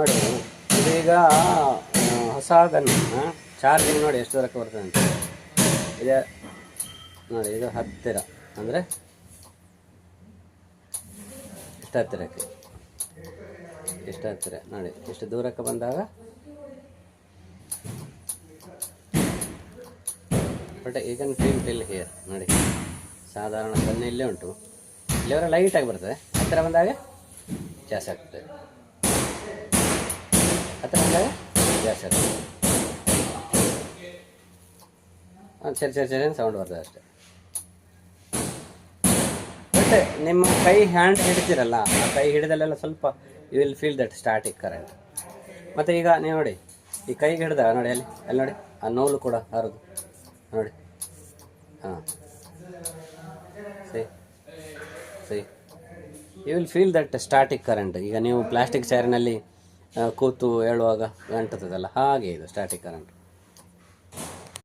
ನೋಡಿ ಇದೀಗ ಹೊಸ ಗನ್ ಚಾರ್ಜಿಂಗ್ ನೋಡಿ ಎಷ್ಟು ದೂರಕ್ಕೆ ಬರ್ತದೆ ಅಂತ ಇದೆ ನೋಡಿ. ಇದು ಹತ್ತಿರ ಅಂದರೆ ಇಷ್ಟು ಹತ್ತಿರಕ್ಕೆ, ಇಷ್ಟು ಹತ್ತಿರ ನೋಡಿ, ಇಷ್ಟು ದೂರಕ್ಕೆ ಬಂದಾಗ ಬಟ್ ಈಗ ಫೀಲ್ ಟಿಲ್ ಹಿಯರ್ ನೋಡಿ. ಸಾಧಾರಣ ಗನ್ ಇಲ್ಲೇ ಉಂಟು, ಇಲ್ಲಿವರೆ ಲೈಟಾಗಿ ಬರ್ತದೆ, ಹತ್ತಿರ ಬಂದಾಗ ಜಾಸ್ತಿ ಆಗ್ತದೆ, ಹತ್ತಿರ ಬಂದಾಗ ಜಾಸ್ತಿ ಆಗ್ತದೆ. ಸರಿ ಸರಿ ಸರಿ ಸೌಂಡ್ ಬರ್ತದೆ ಅಷ್ಟೇ. ಬಟ್ ನಿಮ್ಮ ಕೈ ಹ್ಯಾಂಡ್ ಹಿಡಿತೀರಲ್ಲ, ಆ ಕೈ ಹಿಡಿದಲ್ಲೆಲ್ಲ ಸ್ವಲ್ಪ you will feel that static current. ಮತ್ತು ಈಗ ನೀವು ನೋಡಿ ಈ ಕೈಗೆ ಹಿಡಿದಾಗ ನೋಡಿ, ಅಲ್ಲಿ ನೋಡಿ ಆ ನೋಲು ಕೂಡ ಹರಿದು ನೋಡಿ. ಹಾಂ ಸರಿ you will feel that static current. ಈಗ ನೀವು ಪ್ಲಾಸ್ಟಿಕ್ ಚೇರಿನಲ್ಲಿ ಕೂತು ಹೇಳುವಾಗ ಅಂಟುತ್ತದಲ್ಲ, ಹಾಗೆ ಇದು ಸ್ಟಾಟಿಕ್ ಕರೆಂಟ್.